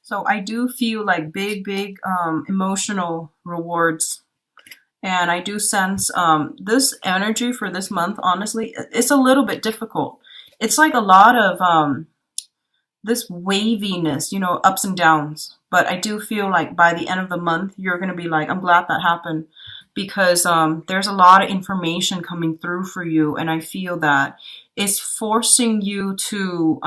So I do feel like big emotional rewards. And I do sense this energy for this month, honestly, it's a little bit difficult. It's like a lot of this waviness, ups and downs. But I do feel like by the end of the month, you're going to be like, I'm glad that happened because there's a lot of information coming through for you. And I feel that it's forcing you to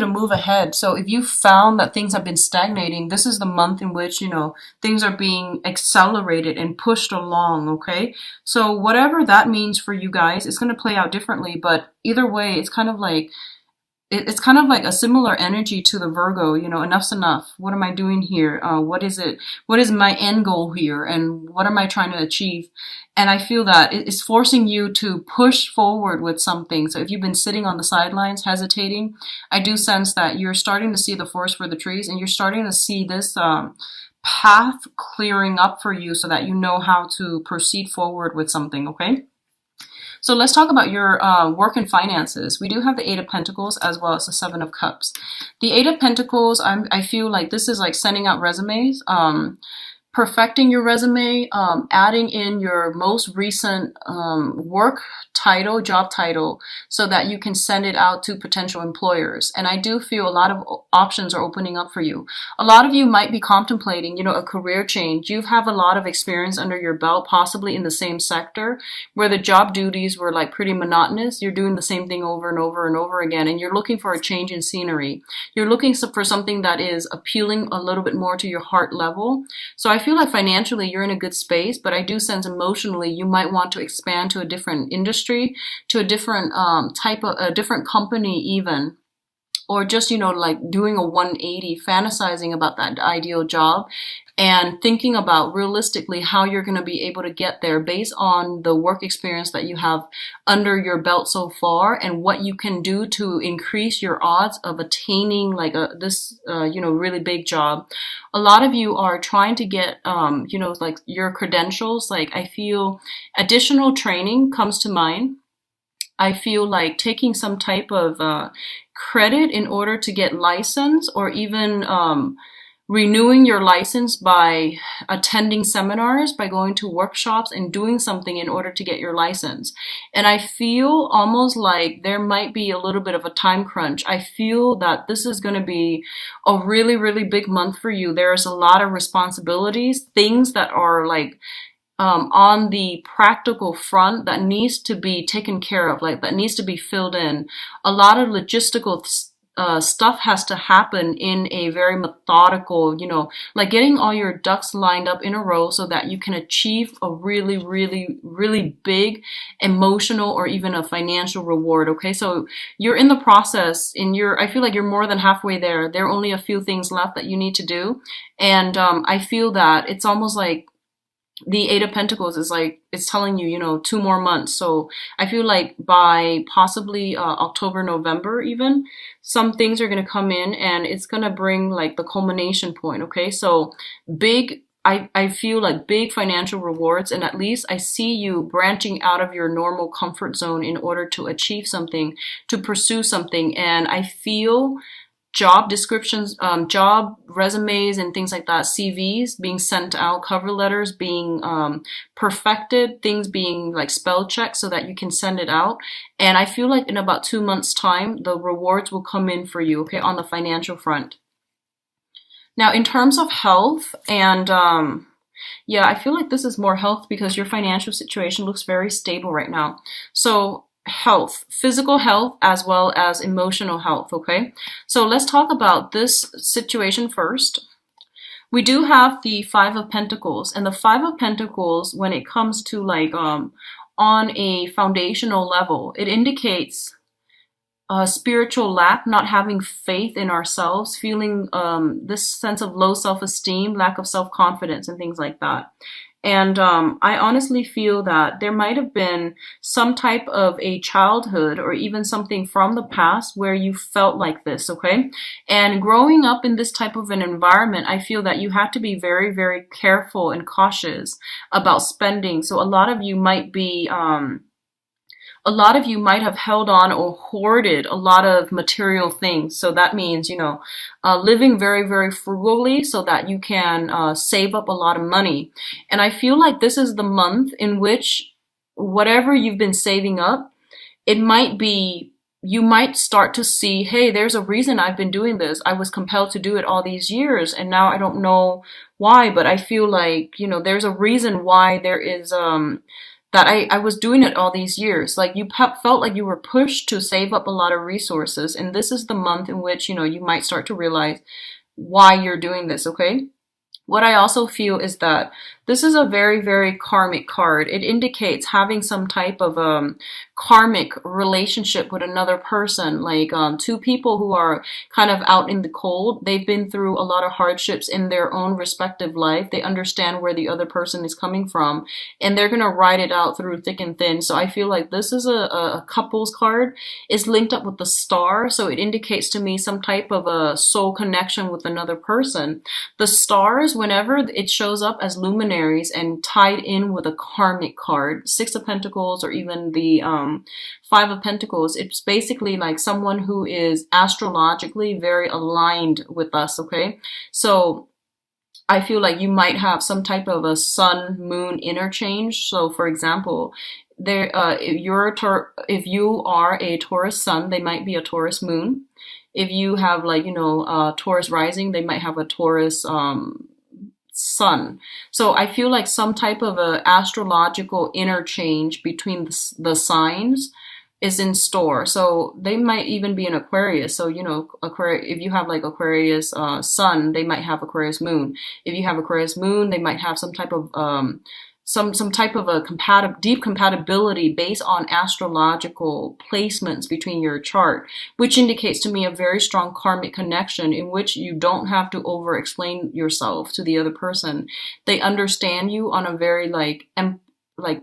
move ahead. So if you found that things have been stagnating, this is the month in which, things are being accelerated and pushed along, okay? So whatever that means for you guys, it's going to play out differently, but either way, it's kind of like a similar energy to the Virgo, enough's enough. What am I doing here? What is it? What is my end goal here? And what am I trying to achieve? And I feel that it's forcing you to push forward with something. So if you've been sitting on the sidelines, hesitating, I do sense that you're starting to see the forest for the trees and you're starting to see this, path clearing up for you so that you know how to proceed forward with something, okay? So let's talk about your work and finances. We do have the Eight of Pentacles as well as the Seven of Cups. The Eight of Pentacles, I feel like this is like sending out resumes, perfecting your resume, adding in your most recent work title, job title, so that you can send it out to potential employers. And I do feel a lot of options are opening up for you. A lot of you might be contemplating, a career change. You have a lot of experience under your belt, possibly in the same sector, where the job duties were like pretty monotonous. You're doing the same thing over and over and over again, and you're looking for a change in scenery. You're looking for something that is appealing a little bit more to your heart level. So I feel like financially you're in a good space, but I do sense emotionally you might want to expand to a different industry, to a different type of a different company even, or just like doing a 180, fantasizing about that ideal job and thinking about realistically how you're going to be able to get there based on the work experience that you have under your belt so far and what you can do to increase your odds of attaining like this really big job. A lot of you are trying to get like your credentials. Like I feel additional training comes to mind. I feel like taking some type of credit in order to get license, or even renewing your license by attending seminars, by going to workshops and doing something in order to get your license. And I feel almost like there might be a little bit of a time crunch. I feel that this is going to be a really, really big month for you. There's a lot of responsibilities, things that are like on the practical front that needs to be taken care of, like that needs to be filled in. A lot of logistical stuff has to happen in a very methodical, like getting all your ducks lined up in a row so that you can achieve a really, really, really big emotional or even a financial reward. Okay. So you're in the process I feel like you're more than halfway there. There are only a few things left that you need to do. And, I feel that it's almost like, the Eight of Pentacles is like, it's telling you, 2 more months. So I feel like by possibly October, November even, some things are going to come in and it's going to bring like the culmination point. Okay. So I feel like big financial rewards, and at least I see you branching out of your normal comfort zone in order to achieve something, to pursue something. And I feel job descriptions, job resumes and things like that, CVs being sent out, cover letters being perfected, things being like spell checked so that you can send it out. And I feel like in about 2 months' time, the rewards will come in for you, okay, on the financial front. Now, in terms of health and yeah, I feel like this is more health because your financial situation looks very stable right now. So health, physical health as well as emotional health, okay? So let's talk about this situation first. We do have the Five of Pentacles, and the Five of Pentacles, when it comes to like on a foundational level, it indicates spiritual lack, not having faith in ourselves, feeling this sense of low self-esteem, lack of self-confidence and things like that. And I honestly feel that there might have been some type of a childhood or even something from the past where you felt like this, okay? And growing up in this type of an environment, I feel that you have to be very, very careful and cautious about spending. So a lot of you might be a lot of you might have held on or hoarded a lot of material things. So that means, living very, very frugally so that you can save up a lot of money. And I feel like this is the month in which whatever you've been saving up, it might be, you might start to see, hey, there's a reason I've been doing this. I was compelled to do it all these years, and now I don't know why, but I feel like, there's a reason why there is, that I was doing it all these years. Like you felt like you were pushed to save up a lot of resources, and this is the month in which, you might start to realize why you're doing this, okay? What I also feel is that this is a very, very karmic card. It indicates having some type of karmic relationship with another person, like two people who are kind of out in the cold. They've been through a lot of hardships in their own respective life. They understand where the other person is coming from, and they're going to ride it out through thick and thin. So I feel like this is a couples card. It's linked up with the star, so it indicates to me some type of a soul connection with another person. The stars, whenever it shows up as luminaries and tied in with a karmic card, Six of Pentacles, or even the Five of Pentacles, it's basically like someone who is astrologically very aligned with us, okay? So I feel like you might have some type of a sun-moon interchange. So for example, if you are a Taurus sun, they might be a Taurus moon. If you have like, Taurus rising, they might have a Taurus sun. So I feel like some type of a astrological interchange between the signs is in store. So they might even be an Aquarius. So, Aquarius, if you have like Aquarius sun, they might have Aquarius moon. If you have Aquarius moon, they might have some type of some type of a deep compatibility based on astrological placements between your chart, which indicates to me a very strong karmic connection in which you don't have to over explain yourself to the other person. They understand you on a very like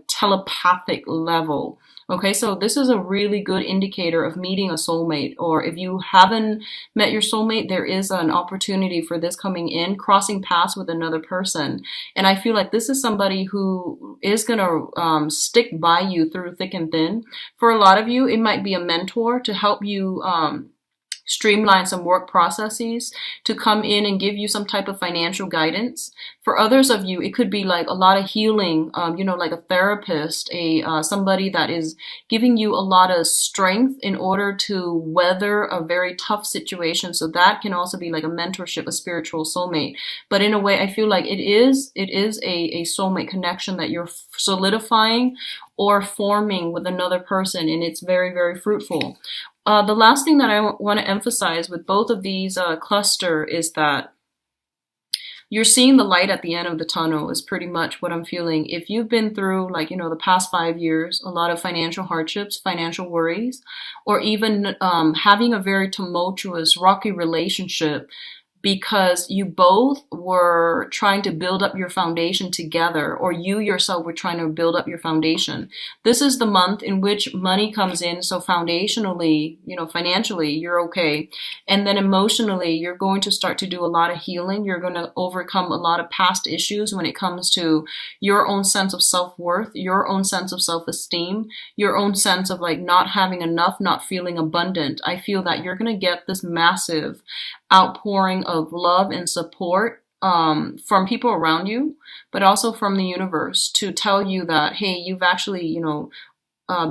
telepathic level. Okay, so this is a really good indicator of meeting a soulmate, or if you haven't met your soulmate, there is an opportunity for this coming in, crossing paths with another person. And I feel like this is somebody who is going to stick by you through thick and thin. For a lot of you, it might be a mentor to help you streamline some work processes, to come in and give you some type of financial guidance. For others of you, it could be like a lot of healing, like a therapist, somebody that is giving you a lot of strength in order to weather a very tough situation. So that can also be like a mentorship, a spiritual soulmate. But in a way, I feel like it is a soulmate connection that you're solidifying or forming with another person, and it's very, very fruitful. The last thing that I want to emphasize with both of these cluster is that you're seeing the light at the end of the tunnel is pretty much what I'm feeling. If you've been through like, the past 5 years, a lot of financial hardships, financial worries, or even having a very tumultuous, rocky relationship, because you both were trying to build up your foundation together, or you yourself were trying to build up your foundation. This is the month in which money comes in. So foundationally, financially, you're okay. And then emotionally, you're going to start to do a lot of healing. You're going to overcome a lot of past issues when it comes to your own sense of self-worth, your own sense of self-esteem, your own sense of like not having enough, not feeling abundant. I feel that you're going to get this massive outpouring of love and support from people around you, but also from the universe to tell you that, hey, you've actually,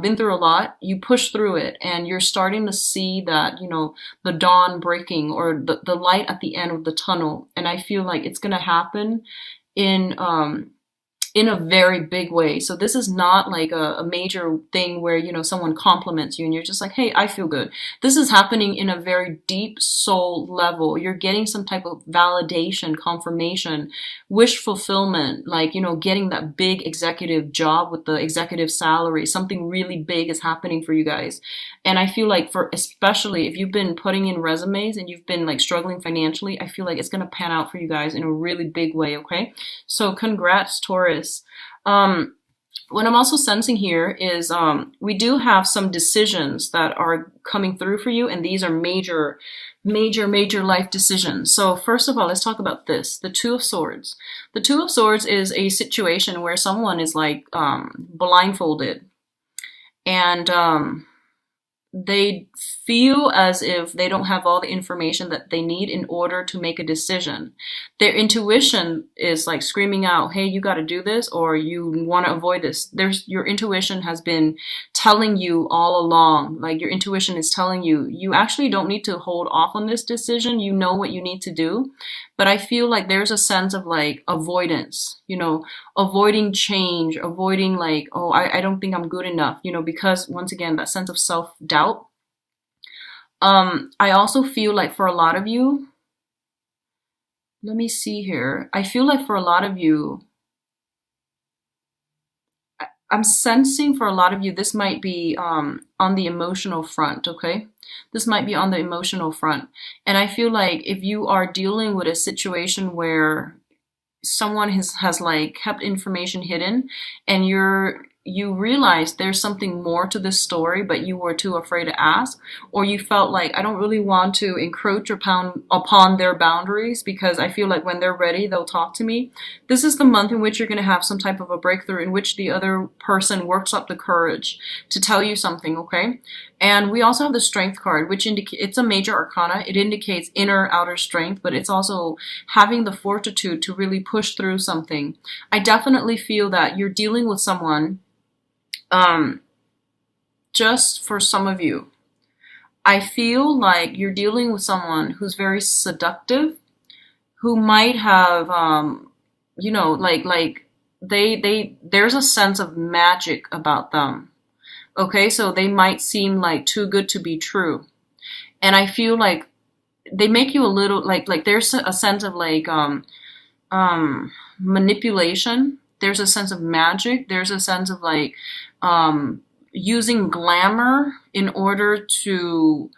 been through a lot, you pushed through it, and you're starting to see that, the dawn breaking, or the light at the end of the tunnel. And I feel like it's going to happen in a very big way. So this is not like a major thing where, someone compliments you and you're just like, hey, I feel good. This is happening in a very deep soul level. You're getting some type of validation, confirmation, wish fulfillment, like, getting that big executive job with the executive salary. Something really big is happening for you guys. And I feel like especially if you've been putting in resumes and you've been like struggling financially, I feel like it's going to pan out for you guys in a really big way. Okay. So congrats, Taurus. What I'm also sensing here is we do have some decisions that are coming through for you, and these are major life decisions. So first of all, let's talk about this, the Two of Swords. The Two of Swords is a situation where someone is like blindfolded, and they feel as if they don't have all the information that they need in order to make a decision. Their intuition is like screaming out, hey, you got to do this, or you want to avoid this. Your intuition has been telling you all along. Like your intuition is telling you, you actually don't need to hold off on this decision. You know what you need to do. But I feel like there's a sense of like avoidance, avoiding change, avoiding like, oh, I don't think I'm good enough, because once again, that sense of self-doubt. I also feel like for a lot of you, let me see here. I feel like for a lot of you, I'm sensing for a lot of you, this might be on the emotional front, okay? This might be on the emotional front. And I feel like if you are dealing with a situation where someone has like kept information hidden, and you realize there's something more to this story, but you were too afraid to ask, or you felt like I don't really want to encroach upon their boundaries because I feel like when they're ready, they'll talk to me. This is the month in which you're going to have some type of a breakthrough in which the other person works up the courage to tell you something, okay? And we also have the Strength card, which it's a major arcana. It indicates inner, outer strength, but it's also having the fortitude to really push through something. I definitely feel that you're dealing with someone, just for some of you, I feel like you're dealing with someone who's very seductive, who might have, like there's a sense of magic about them. Okay, so they might seem like too good to be true. And I feel like they make you a little like there's a sense of like manipulation. There's a sense of magic. There's a sense of like using glamour in order to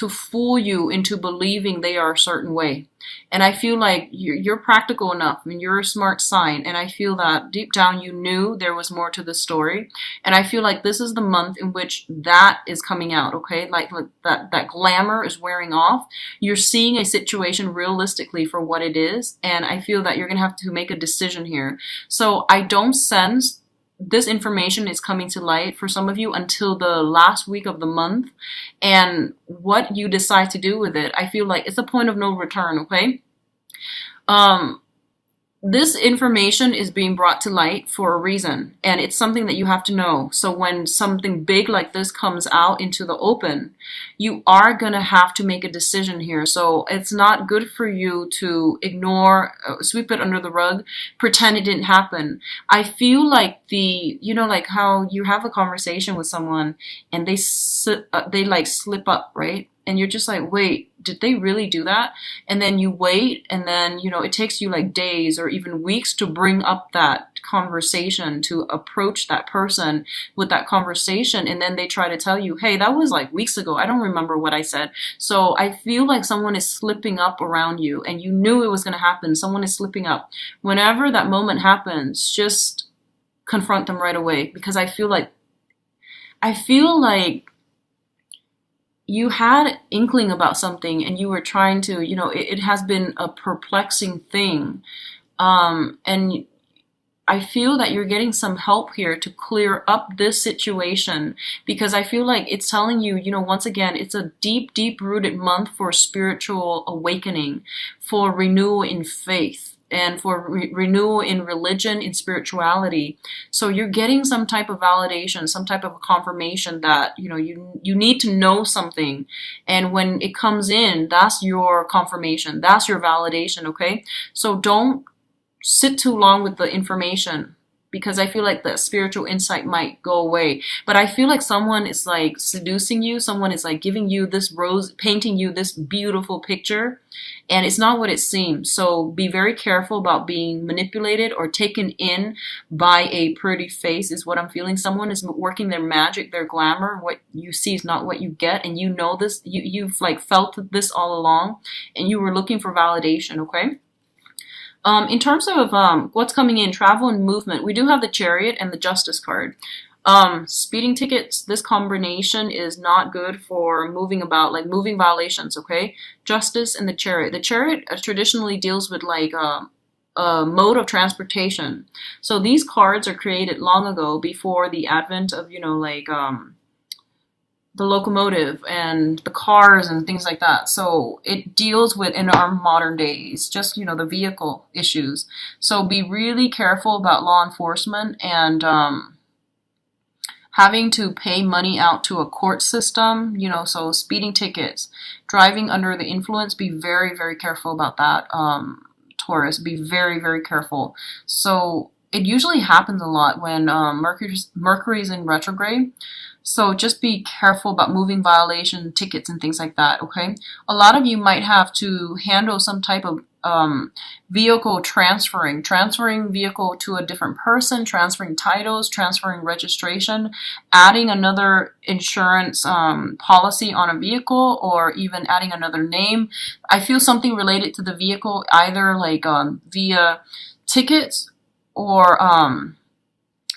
fool you into believing they are a certain way. And I feel like you're practical enough. I mean, you're a smart sign. And I feel that deep down you knew there was more to the story. And I feel like this is the month in which that is coming out, okay? Like that glamour is wearing off. You're seeing a situation realistically for what it is. And I feel that you're going to have to make a decision here. So I don't sense this information is coming to light for some of you until the last week of the month. And what you decide to do with it, I feel like it's a point of no return, okay? This information is being brought to light for a reason, and it's something that you have to know. So when something big like this comes out into the open, you are going to have to make a decision here. So it's not good for you to ignore, sweep it under the rug, pretend it didn't happen. I feel like like how you have a conversation with someone and they like slip up, right? And you're just like, wait, did they really do that? And then you wait, and then, it takes you like days or even weeks to bring up that conversation, to approach that person with that conversation. And then they try to tell you, hey, that was like weeks ago. I don't remember what I said. So I feel like someone is slipping up around you, and you knew it was going to happen. Someone is slipping up. Whenever that moment happens, just confront them right away, because I feel like you had inkling about something and you were trying to, it has been a perplexing thing. And I feel that you're getting some help here to clear up this situation, because I feel like it's telling you, once again, it's a deep, deep rooted month for spiritual awakening, for renewal in faith, and for renewal in religion, in spirituality. So you're getting some type of validation, some type of confirmation that, you need to know something. And when it comes in, that's your confirmation. That's your validation, okay? So don't sit too long with the information, because I feel like the spiritual insight might go away. But I feel like someone is like seducing you. Someone is like giving you this rose, painting you this beautiful picture, and it's not what it seems. So be very careful about being manipulated or taken in by a pretty face, is what I'm feeling. Someone is working their magic, their glamour. What you see is not what you get. And you know this, you've like felt this all along, and you were looking for validation, okay? In terms of what's coming in, travel and movement, we do have the Chariot and the Justice card. Speeding tickets, this combination is not good for moving about, like moving violations, okay? Justice and the Chariot. The Chariot traditionally deals with like mode of transportation. So these cards are created long ago before the advent of, the locomotive and the cars and things like that. So it deals with in our modern days, just, the vehicle issues. So be really careful about law enforcement and having to pay money out to a court system, so speeding tickets, driving under the influence, be very, very careful about that. Taurus, be very, very careful. So it usually happens a lot when Mercury's in retrograde. So just be careful about moving violation tickets and things like that, okay? A lot of you might have to handle some type of vehicle transferring vehicle to a different person, transferring titles, transferring registration, adding another insurance policy on a vehicle, or even adding another name. I feel something related to the vehicle, either like via tickets or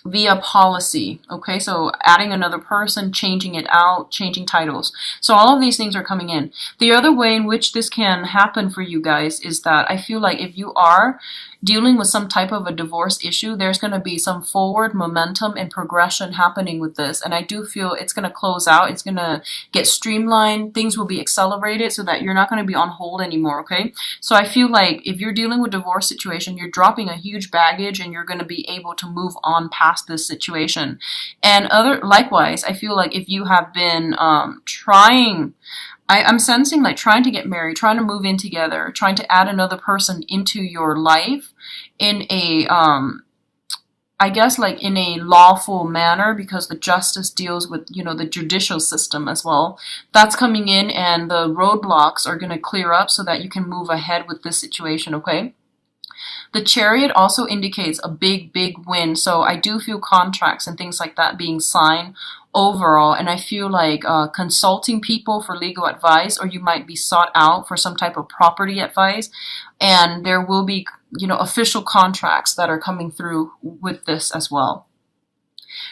via policy. Okay, so adding another person, changing it out, changing titles. So all of these things are coming in. The other way in which this can happen for you guys is that I feel like if you are dealing with some type of a divorce issue, there's going to be some forward momentum and progression happening with this. And I do feel it's going to close out. It's going to get streamlined. Things will be accelerated so that you're not going to be on hold anymore, okay? So I feel like if you're dealing with a divorce situation, you're dropping a huge baggage and you're going to be able to move on past this situation. And likewise, I feel like if you have been I'm sensing like trying to get married, trying to move in together, trying to add another person into your life in a, I guess like in a lawful manner, because the justice deals with, the judicial system as well. That's coming in, and the roadblocks are going to clear up so that you can move ahead with this situation, okay? The Chariot also indicates a big, big win. So I do feel contracts and things like that being signed overall. And I feel like consulting people for legal advice, or you might be sought out for some type of property advice. And there will be, official contracts that are coming through with this as well.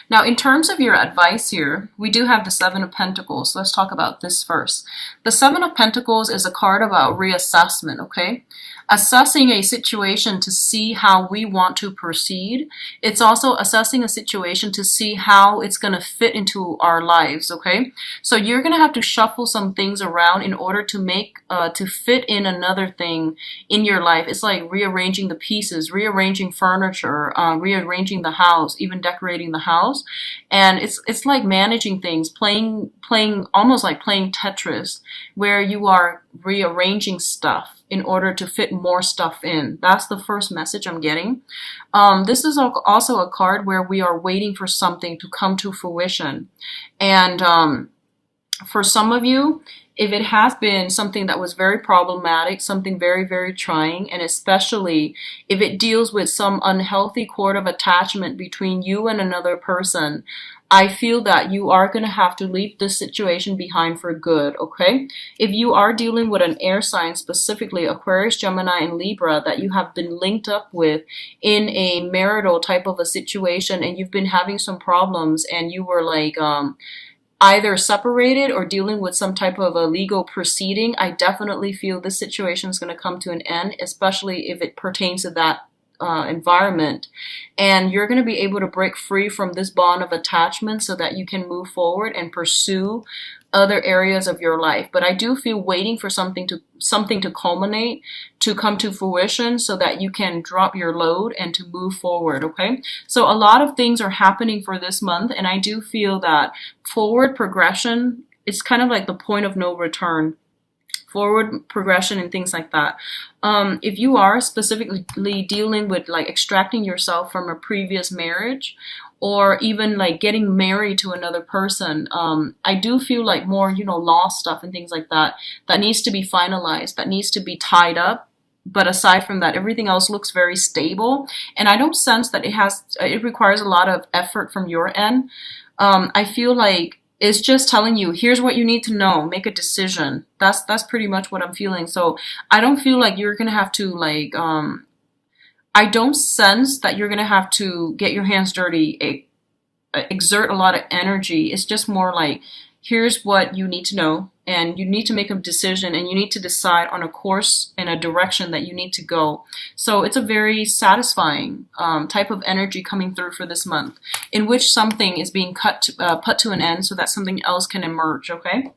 Now, in terms of your advice here, we do have the Seven of Pentacles. Let's talk about this first. The Seven of Pentacles is a card about reassessment, okay? Assessing a situation to see how we want to proceed. It's also assessing a situation to see how it's going to fit into our lives, okay? So you're going to have to shuffle some things around in order to make, to fit in another thing in your life. It's like rearranging the pieces, rearranging furniture, rearranging the house, even decorating the house. And it's like managing things, playing almost like playing Tetris, where you are rearranging stuff in order to fit more stuff in. That's the first message I'm getting. This is also a card where we are waiting for something to come to fruition. And for some of you, if it has been something that was very problematic, something very, very trying, and especially if it deals with some unhealthy cord of attachment between you and another person, I feel that you are going to have to leave this situation behind for good, okay? If you are dealing with an air sign, specifically Aquarius, Gemini, and Libra, that you have been linked up with in a marital type of a situation, and you've been having some problems, and you were like, either separated or dealing with some type of a legal proceeding, I definitely feel this situation is going to come to an end, especially if it pertains to that environment. And you're going to be able to break free from this bond of attachment so that you can move forward and pursue other areas of your life. But I do feel waiting for something to culminate, to come to fruition, so that you can drop your load and to move forward, okay? So a lot of things are happening for this month, and I do feel that forward progression is kind of like the point of no return. Forward progression and things like that. If you are specifically dealing with like extracting yourself from a previous marriage, or even like getting married to another person, I do feel like more, law stuff and things like that, that needs to be finalized, that needs to be tied up. But aside from that, everything else looks very stable. And I don't sense that it requires a lot of effort from your end. I feel like it's just telling you, here's what you need to know, make a decision. That's pretty much what I'm feeling. So I don't feel like you're going to have to like, I don't sense that you're going to have to get your hands dirty, exert a lot of energy. It's just more like, here's what you need to know. and you need to make a decision, and you need to decide on a course and a direction that you need to go. So it's a very satisfying type of energy coming through for this month, in which something is being put to an end so that something else can emerge, okay?